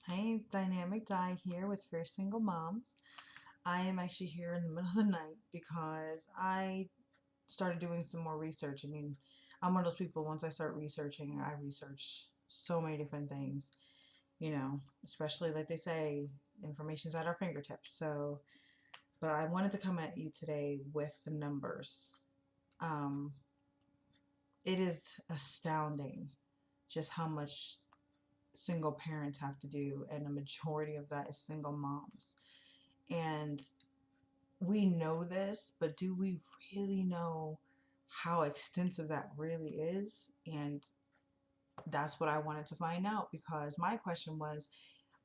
Hey, it's Dynamic Di here with Fierce Single Moms. I am actually here in the middle of the night because I started doing some more research. I mean, I'm one of those people, once I start researching, I research so many different things, especially like they say, information's at our fingertips. But I wanted to come at you today with the numbers. Um, it is astounding just how much single parents have to do, and a majority of that is single moms. And we know this, but do we really know how extensive that really is? And that's what I wanted to find out, because my question was,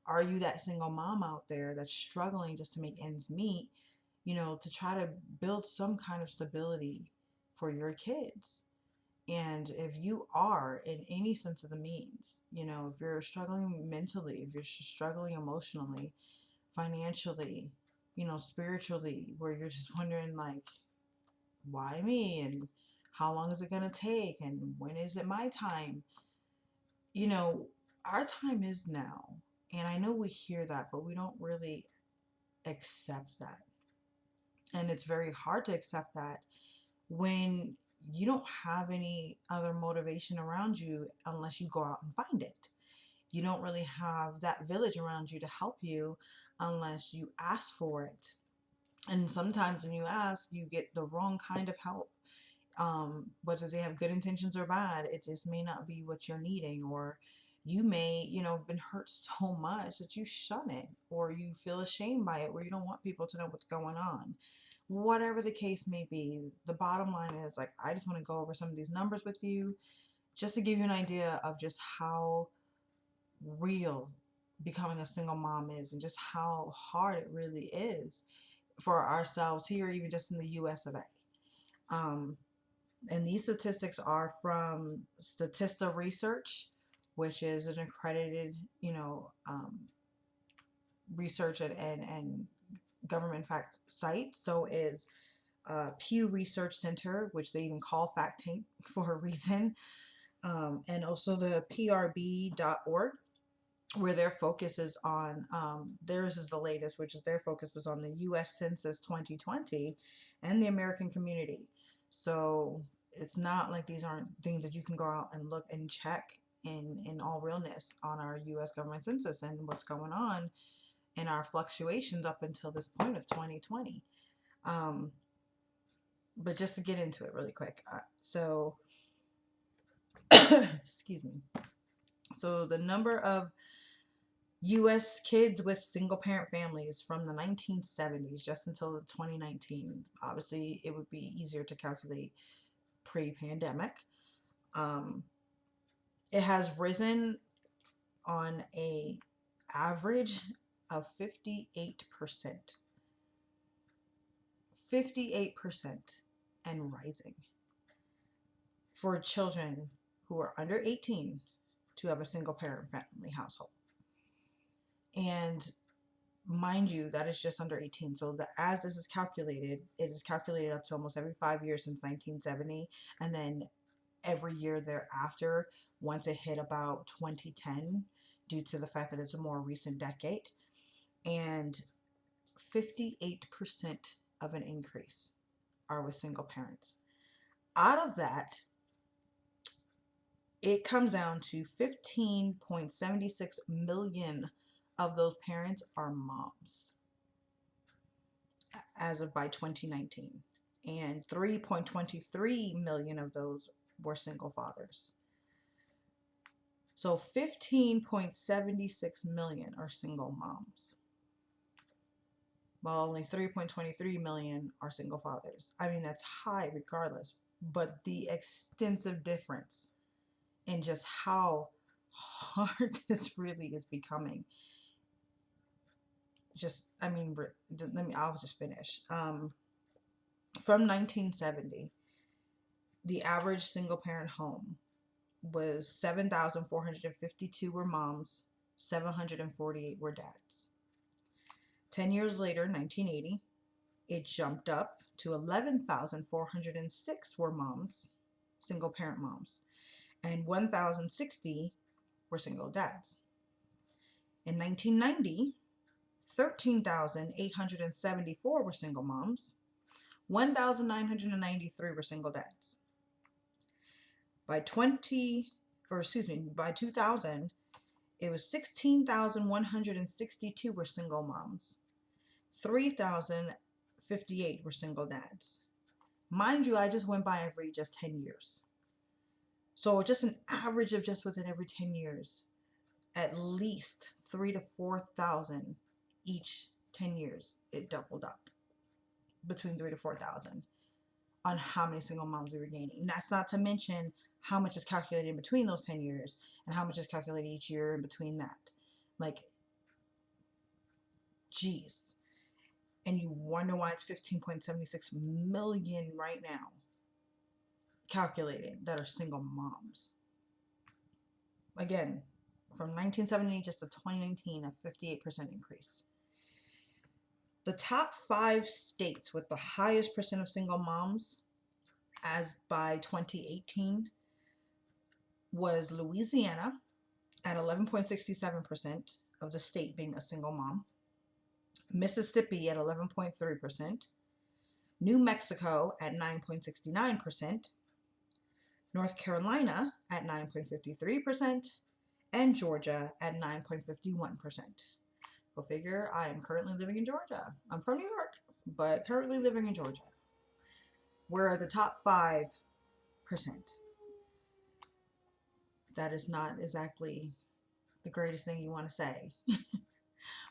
are you that single mom out there that's struggling just to make ends meet, to try to build some kind of stability for your kids? And if you are, in any sense of the means, if you're struggling mentally, if you're struggling emotionally, financially, spiritually, where you're just wondering, like, why me? And how long is it going to take? And when is it my time? You know, our time is now. And I know we hear that, but we don't really accept that. And it's very hard to accept that when you don't have any other motivation around you unless you go out and find it. You don't really have that village around you to help you unless you ask for it. And sometimes when you ask, you get the wrong kind of help. Whether they have good intentions or bad, it just may not be what you're needing. Or you may, have been hurt so much that you shun it, or you feel ashamed by it, where you don't want people to know what's going on. Whatever the case may be, the bottom line is, like, I just want to go over some of these numbers with you just to give you an idea of just how real becoming a single mom is, and just how hard it really is for ourselves here, even just in the US of A. Um, and these statistics are from Statista research, which is an accredited, research and government fact site. So is Pew Research Center, which they even call Fact Tank for a reason, and also the PRB.org, where their focus is on, theirs is the latest, which is their focus was on the US Census 2020 and the American community. So it's not like these aren't things that you can go out and look and check in all realness on our US government census and what's going on in our fluctuations up until this point of 2020. Um, but just to get into it really quick. Excuse me. So the number of U.S. kids with single parent families from the 1970s just until 2019. Obviously, it would be easier to calculate pre-pandemic. Um, it has risen on a average of 58%. 58% and rising for children who are under 18 to have a single parent family household. And mind you, that is just under 18. So as this is calculated, it is calculated up to almost every 5 years since 1970, and then every year thereafter, once it hit about 2010, due to the fact that it's a more recent decade. And 58% of an increase are with single parents. Out of that, it comes down to 15.76 million of those parents are moms as of by 2019, and 3.23 million of those were single fathers. So 15.76 million are single moms, while only 3.23 million are single fathers. I mean, that's high regardless, but the extensive difference in just how hard this really is becoming. I'll just finish. From 1970, the average single parent home was 7,452 were moms, 748 were dads. 10 years later, 1980, it jumped up to 11,406 were moms, single parent moms, and 1,060 were single dads. In 1990, 13,874 were single moms. 1,993 were single dads. By 2000, it was 16,162 were single moms. 3,058 were single dads. Mind you, I just went by every just 10 years. So just an average of just within every 10 years, at least 3,000 to 4,000 each 10 years, it doubled up between 3,000 to 4,000 on how many single moms we were gaining. And that's not to mention how much is calculated in between those 10 years and how much is calculated each year in between that. Like, geez. And you wonder why it's 15.76 million right now calculated that are single moms. Again, from 1970 just to 2019, a 58% increase. The top 5 states with the highest percent of single moms as by 2018 was Louisiana at 11.67% of the state being a single mom, Mississippi at 11.3%, New Mexico at 9.69%, North Carolina at 9.53%, and Georgia at 9.51%. Go figure, I am currently living in Georgia. I'm from New York, but currently living in Georgia. We're at the top 5%. That is not exactly the greatest thing you want to say,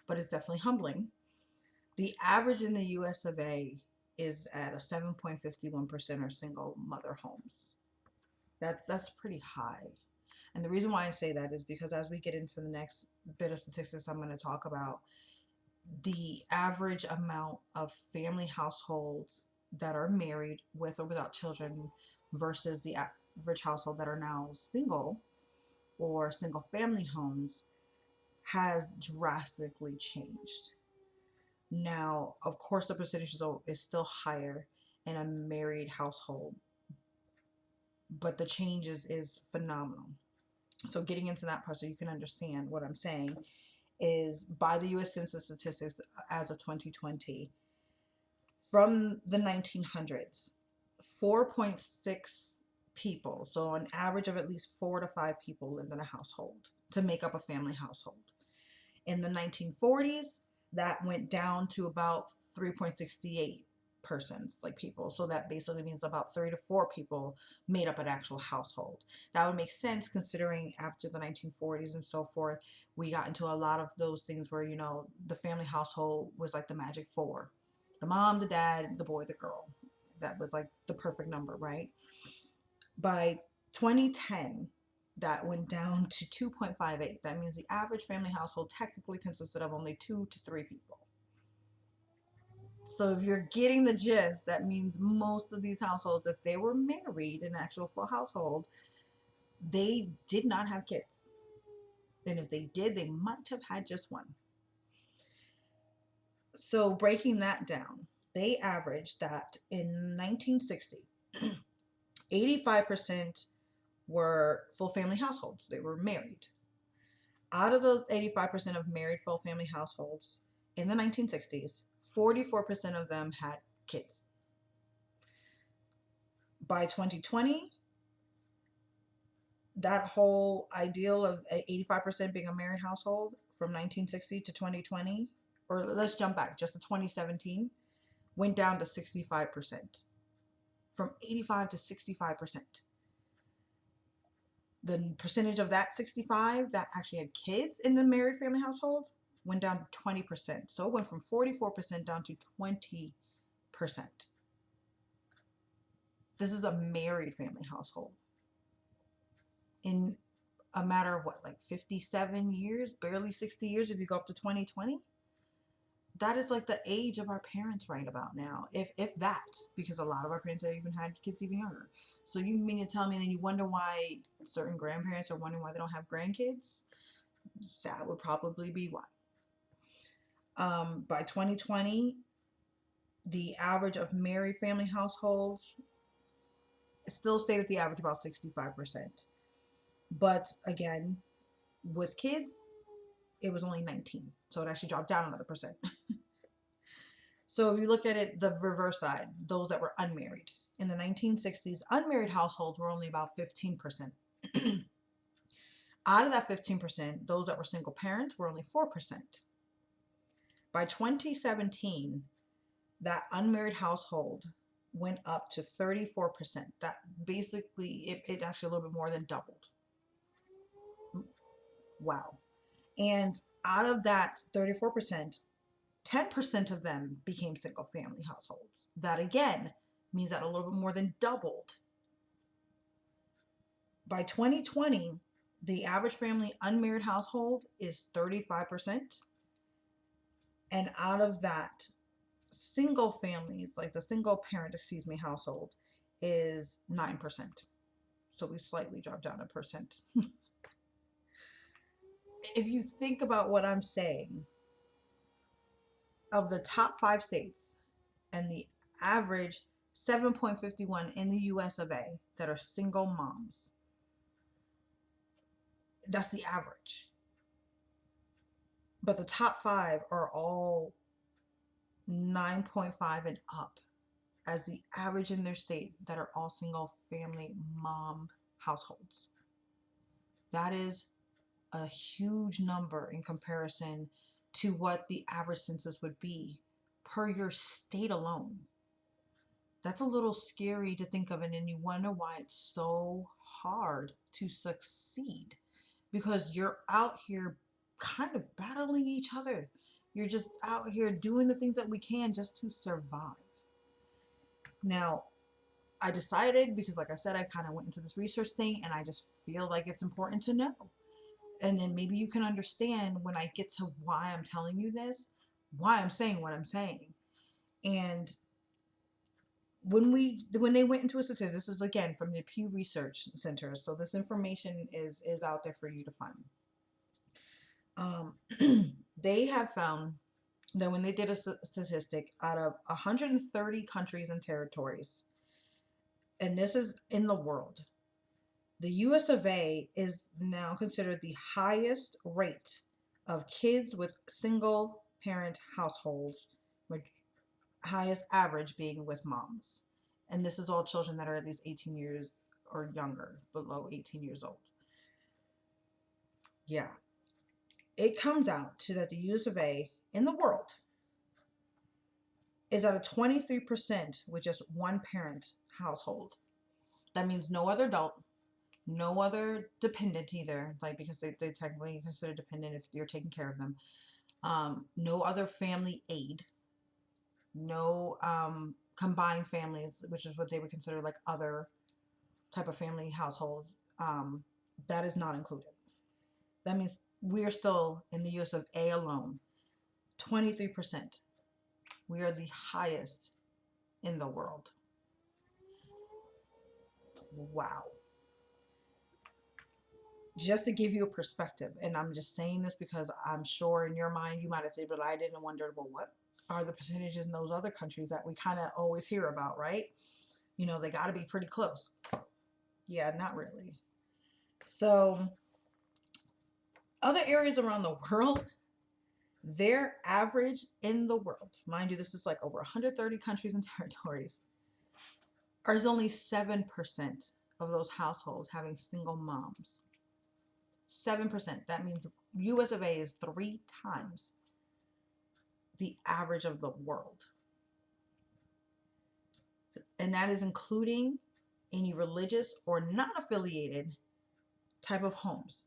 but it's definitely humbling. The average in the US of A is at a 7.51% are single mother homes. That's pretty high. And the reason why I say that is because as we get into the next bit of statistics I'm going to talk about, the average amount of family households that are married with or without children versus the average household that are now single or single family homes has drastically changed. Now, of course, the percentage is still higher in a married household, but the changes is phenomenal. So getting into that part so you can understand what I'm saying is by the U.S. Census statistics as of 2020, from the 1900s, 4.6 people, so an average of at least 4 to 5 people lived in a household to make up a family household. In the 1940s, that went down to about 3.68 persons, like people. So that basically means about 3 to 4 people made up an actual household. That would make sense considering after the 1940s and so forth, we got into a lot of those things where, you know, the family household was like the magic 4. The mom, the dad, the boy, the girl. That was like the perfect number, right? By 2010, that went down to 2.58. That means the average family household technically consisted of only 2 to 3 people. So if you're getting the gist, that means most of these households, if they were married, an actual full household, they did not have kids. And if they did, they might have had just one. So breaking that down, they averaged that in 1960, 85% were full family households. They were married. Out of those 85% of married full family households in the 1960s, 44% of them had kids. By 2020, that whole ideal of 85% being a married household from 1960 to 2020, or let's jump back just to 2017, went down to 65%. From 85 to 65%. The percentage of that 65 that actually had kids in the married family household went down to 20%. So it went from 44% down to 20%. This is a married family household. In a matter of what, like 57 years, barely 60 years if you go up to 2020? That is like the age of our parents right about now, if that, because a lot of our parents have even had kids even younger. So you mean to tell me that you wonder why certain grandparents are wondering why they don't have grandkids? That would probably be why. By 2020, the average of married family households still stayed at the average about 65%. But again, with kids, it was only 19. So it actually dropped down another percent. So if you look at it, the reverse side, those that were unmarried. In the 1960s, unmarried households were only about 15%. Out of that 15%, those that were single parents were only 4%. By 2017, that unmarried household went up to 34%. That basically, it actually a little bit more than doubled. Wow. And out of that 34%, 10% of them became single family households. That again means that a little bit more than doubled. By 2020, the average family unmarried household is 35%. And out of that, single families, like the single parent, household is 9%. So we slightly dropped down a percent. If you think about what I'm saying, of the top 5 states and the average 7.51 in the US of A that are single moms, that's the average. But the top 5 are all 9.5 and up as the average in their state that are all single family mom households. That is a huge number in comparison to what the average census would be per your state alone. That's a little scary to think of, and then you wonder why it's so hard to succeed, because you're out here kind of battling each other. You're just out here doing the things that we can just to survive. Now, I decided, because like I said, I kind of went into this research thing and I just feel like it's important to know. And then maybe you can understand when I get to why I'm telling you this, why I'm saying what I'm saying. And when they went into a statistic, this is again from the Pew Research Center, so this information is out there for you to find. They have found that when they did a statistic out of 130 countries and territories, and this is in the world, the US of A is now considered the highest rate of kids with single parent households, with highest average being with moms. And this is all children that are at least 18 years or younger, below 18 years old. Yeah. It comes out to that the US of A in the world is at a 23% with just one parent household. That means no other adult, no other dependent either, like because they technically consider dependent if you're taking care of them. No other family aid, no combined families, which is what they would consider like other type of family households. That is not included. That means we are still in the US of A alone, 23%. We are the highest in the world. Wow. Just to give you a perspective, and I'm just saying this because I'm sure in your mind you might have said, but I didn't wonder, well, what are the percentages in those other countries that we kind of always hear about, right? You know, they got to be pretty close. Yeah, not really. So other areas around the world, their average in the world, mind you, this is like over 130 countries and territories, is only 7% of those households having single moms. 7%. That means US of A is 3 times the average of the world. And that is including any religious or non-affiliated type of homes,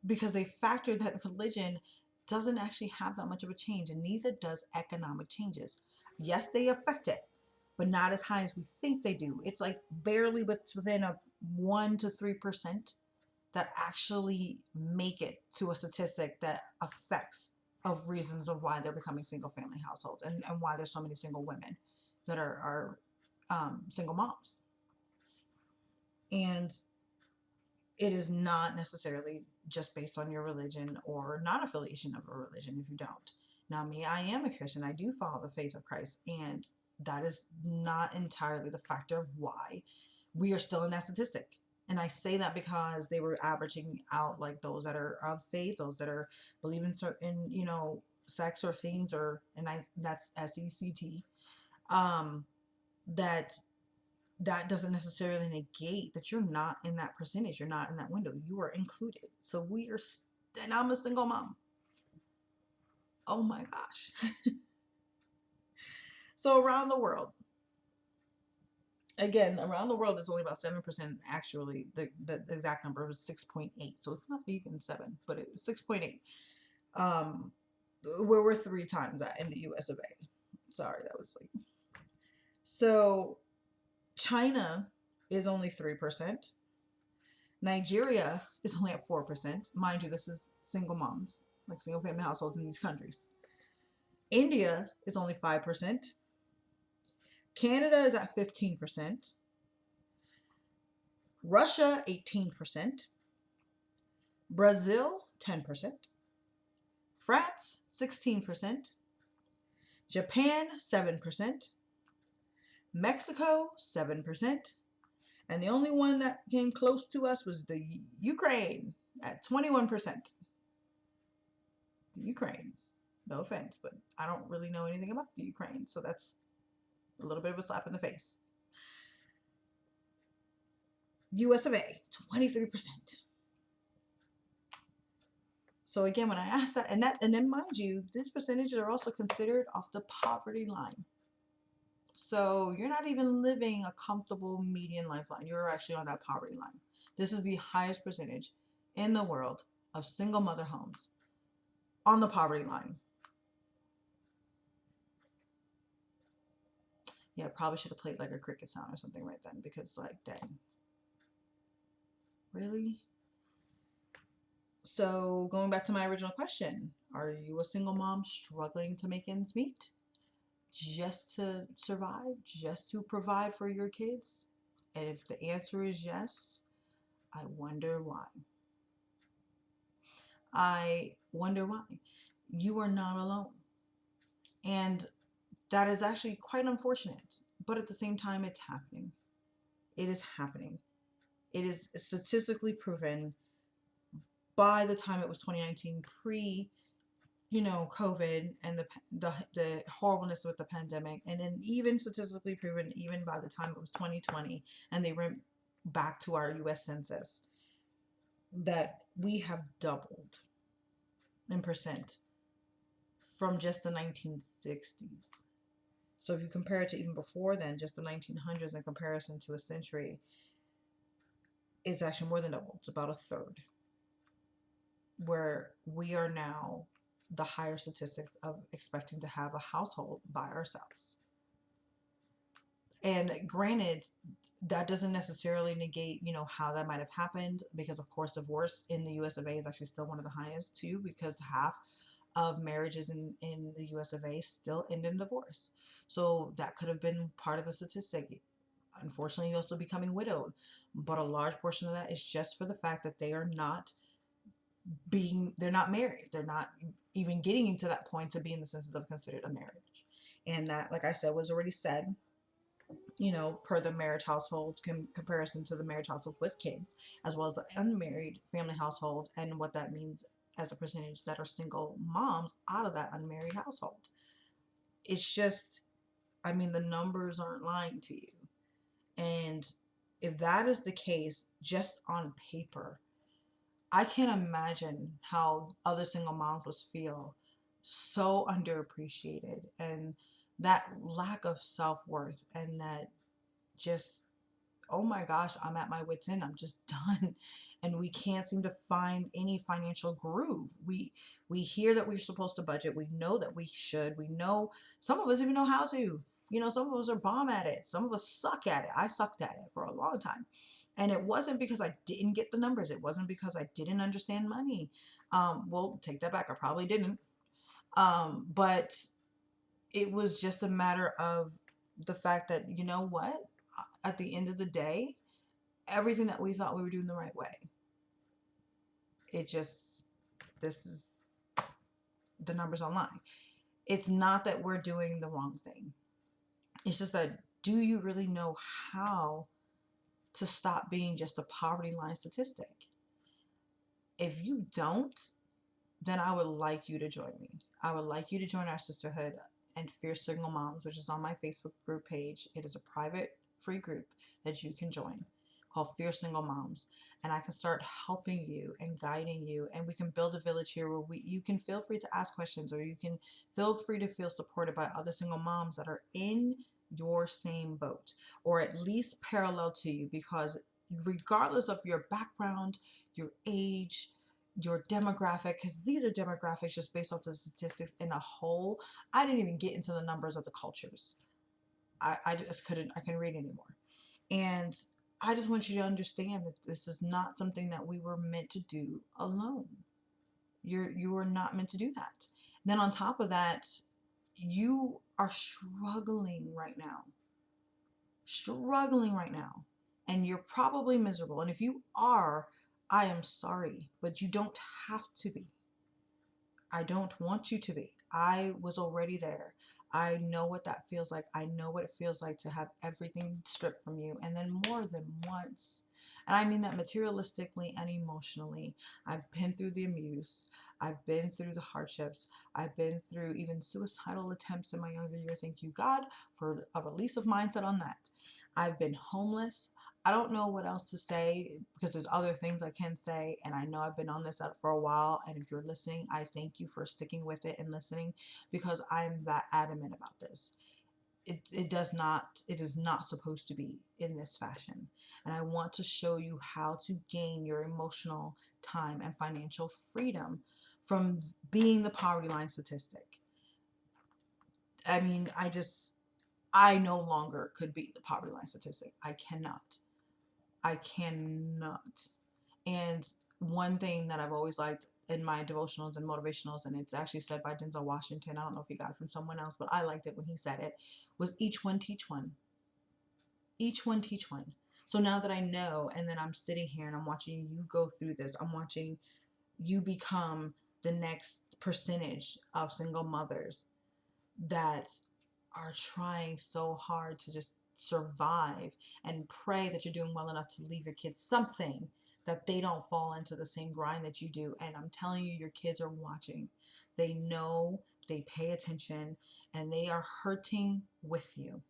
because they factor that religion doesn't actually have that much of a change, and neither does economic changes. Yes, they affect it, but not as high as we think they do. It's like barely within a 1 to 3% that actually make it to a statistic that affects of reasons of why they're becoming single family households, and why there's so many single women that are single moms. And it is not necessarily just based on your religion or non-affiliation of a religion if you don't. Now, me, I am a Christian. I do follow the faith of Christ, and that is not entirely the factor of why we are still in that statistic. And I say that because they were averaging out like those that are of faith, those that are believe in certain, sex or things, or and I that's SECT. Um, that that doesn't necessarily negate that you're not in that percentage. You're not in that window. You are included. So and I'm a single mom. Oh my gosh. So around the world, again, around the world, it's only about 7%. Actually, the exact number was 6.8. So it's not even 7, but it was 6.8. Um, where we're 3 times that in the US of A. Sorry, that was like. So China is only 3%. Nigeria is only at 4%. Mind you, this is single moms, like single family households in these countries. India is only 5%. Canada is at 15%. Russia, 18%. Brazil, 10%. France, 16%. Japan, 7%. Mexico, 7%. And the only one that came close to us was the Ukraine at 21%. The Ukraine. No offense, but I don't really know anything about the Ukraine, so that's a little bit of a slap in the face. US of A, 23%. So again, when I asked that, and then mind you, these percentages are also considered off the poverty line. So you're not even living a comfortable median lifeline. You're actually on that poverty line. This is the highest percentage in the world of single mother homes on the poverty line. Yeah, probably should have played like a cricket sound or something right then, because like, dang. Really? So going back to my original question, are you a single mom struggling to make ends meet? Just to survive? Just to provide for your kids? And if the answer is yes, I wonder why. I wonder why. You are not alone. And that is actually quite unfortunate. But at the same time, it's happening. It is happening. It is statistically proven by the time it was 2019, pre, COVID and the horribleness with the pandemic, and then even statistically proven even by the time it was 2020 and they went back to our US census, that we have doubled in percent from just the 1960s. So if you compare it to even before then, just the 1900s in comparison to a century, it's actually more than double. It's about a third. Where we are now the higher statistics of expecting to have a household by ourselves. And granted, that doesn't necessarily negate, how that might have happened, because of course divorce in the US of A is actually still one of the highest too, because half of marriages in the US of A still end in divorce. So that could have been part of the statistic. Unfortunately, you're also becoming widowed, but a large portion of that is just for the fact that they're not married. They're not even getting into that point to be in the census of considered a marriage. And that, like I said, was already said, per the marriage households comparison to the marriage households with kids, as well as the unmarried family household, and what that means as a percentage that are single moms out of that unmarried household. It's just, the numbers aren't lying to you. And if that is the case, just on paper, I can't imagine how other single moms would feel so underappreciated, and that lack of self-worth, and that just, oh my gosh, I'm at my wit's end. I'm just done. And we can't seem to find any financial groove. We hear that we're supposed to budget. We know that we should. We know, some of us even know how to. Some of us are bomb at it. Some of us suck at it. I sucked at it for a long time. And it wasn't because I didn't get the numbers. It wasn't because I didn't understand money. Well, take that back. I probably didn't. But it was just a matter of the fact that, you know what? At the end of the day, everything that we thought we were doing the right way, this is the numbers online. It's not that we're doing the wrong thing. It's just that, do you really know how to stop being just a poverty line statistic. If you don't, then I would like you to join me. I would like you to join our sisterhood and Fierce Single Moms, which is on my Facebook group page. It is a private, free group that you can join called Fierce Single Moms. And I can start helping you and guiding you. And we can build a village here where you can feel free to ask questions, or you can feel free to feel supported by other single moms that are in your same boat, or at least parallel to you, because regardless of your background, your age, your demographic, because these are demographics just based off the statistics in a whole. I didn't even get into the numbers of the cultures. I just couldn't, I couldn't read anymore. And I just want you to understand that this is not something that we were meant to do alone. You are not meant to do that. Then on top of that, you are struggling right now. Struggling right now. And you're probably miserable. And if you are, I am sorry, but you don't have to be. I don't want you to be. I was already there. I know what that feels like. I know what it feels like to have everything stripped from you, and then more than once. And I mean that materialistically and emotionally. I've been through the abuse. I've been through the hardships. I've been through even suicidal attempts in my younger years. Thank you, God, for a release of mindset on that. I've been homeless. I don't know what else to say because there's other things I can say. And I know I've been on this for a while. And if you're listening, I thank you for sticking with it and listening, because I'm that adamant about this. It is not supposed to be in this fashion. And I want to show you how to gain your emotional, time, and financial freedom from being the poverty line statistic. I mean, I no longer could be the poverty line statistic. I cannot. I cannot. And one thing that I've always liked in my devotionals and motivationals, and it's actually said by Denzel Washington, I don't know if he got it from someone else, but I liked it when he said it, was each one teach one. Each one teach one. So now that I know, and then I'm sitting here and I'm watching you go through this, I'm watching you become the next percentage of single mothers that are trying so hard to just survive and pray that you're doing well enough to leave your kids something, that they don't fall into the same grind that you do. And I'm telling you, your kids are watching. They know, they pay attention, and they are hurting with you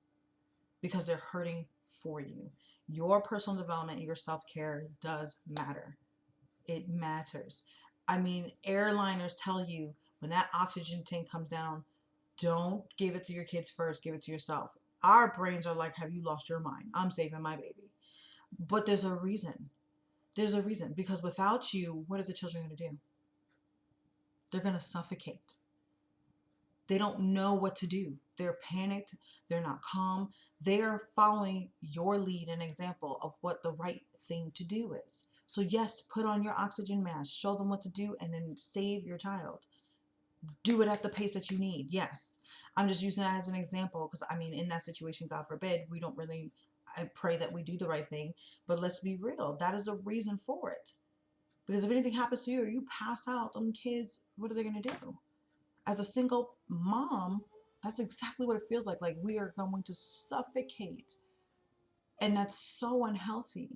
because they're hurting for you. Your personal development and your self-care does matter. It matters. I mean, airliners tell you when that oxygen tank comes down, don't give it to your kids first, give it to yourself. Our brains are like, have you lost your mind? I'm saving my baby. But there's a reason. There's a reason. Because without you, what are the children going to do? They're going to suffocate. They don't know what to do. They're panicked. They're not calm. They're following your lead and example of what the right thing to do is. So yes, put on your oxygen mask, show them what to do, and then save your child. Do it at the pace that you need. Yes. I'm just using that as an example because, I mean, in that situation, God forbid, we don't really, I pray that we do the right thing. But let's be real. That is a reason for it. Because if anything happens to you or you pass out, them kids, what are they going to do? As a single mom, that's exactly what it feels like. Like we are going to suffocate. And that's so unhealthy.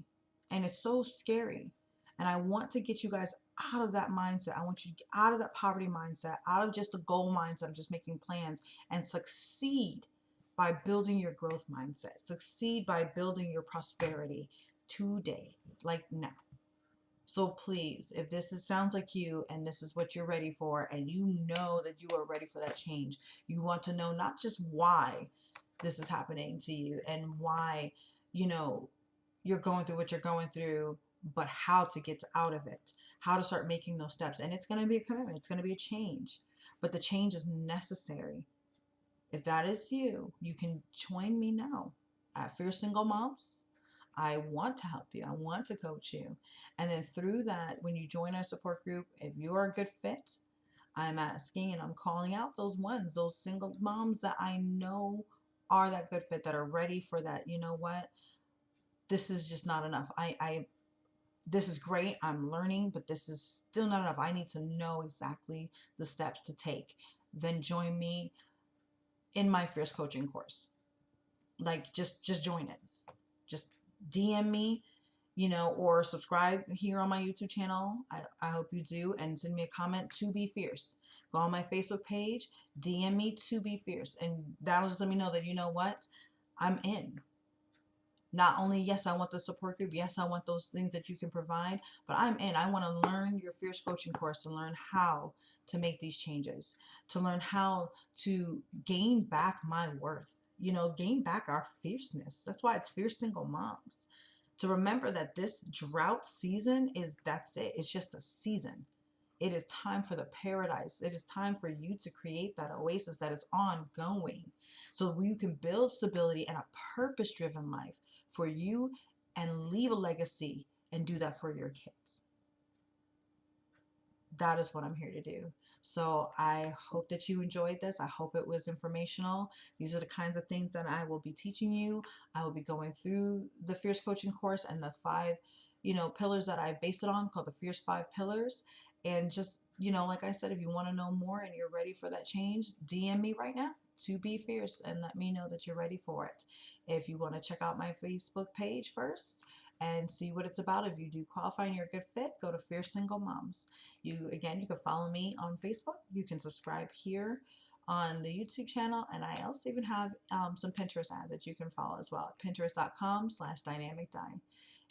And it's so scary. And I want to get you guys out of that mindset. I want you to get out of that poverty mindset, out of just the goal mindset of just making plans, and succeed by building your growth mindset. Succeed by building your prosperity today, like now. So please, if sounds like you and this is what you're ready for, and you know that you are ready for that change, you want to know not just why this is happening to you and why, you're going through what you're going through, but how to get out of it, how to start making those steps. And it's going to be a commitment. It's going to be a change, but the change is necessary. If that is you, you can join me now at Fierce Single Moms. I want to help you. I want to coach you. And then through that, when you join our support group, if you're a good fit, I'm asking and I'm calling out those single moms that I know are that good fit, that are ready for that. You know what? This is just not enough. This is great. I'm learning, but this is still not enough. I need to know exactly the steps to take. Then join me in my Fierce coaching course. Like just join it. Just DM me, or subscribe here on my YouTube channel. I hope you do, and send me a comment to be fierce. Go on my Facebook page, DM me to be fierce, and that'll just let me know that, you know what, I'm in. Not only, yes, I want the support group, yes, I want those things that you can provide, but I'm in. I want to learn your fierce coaching course to learn how to make these changes, to learn how to gain back my worth, gain back our fierceness. That's why it's Fierce Single Moms. To remember that this drought season that's it. It's just a season. It is time for the paradise. It is time for you to create that oasis that is ongoing, so you can build stability and a purpose driven life for you and leave a legacy and do that for your kids. That is what I'm here to do. So I hope that you enjoyed this. I hope it was informational. These are the kinds of things that I will be teaching you. I will be going through the Fierce Coaching course and the 5, pillars that I based it on, called the Fierce 5 Pillars. And just, like I said, if you want to know more and you're ready for that change, DM me right now to be fierce and let me know that you're ready for it. If you want to check out my Facebook page first and see what it's about, if you do qualify and you're a good fit, go to Fierce Single Moms. You can follow me on Facebook. You can subscribe here on the YouTube channel, and I also even have some Pinterest ads that you can follow as well at pinterest.com/dynamicdi.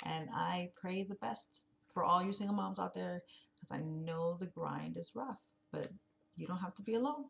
And I pray the best for all you single moms out there, because I know the grind is rough, but you don't have to be alone.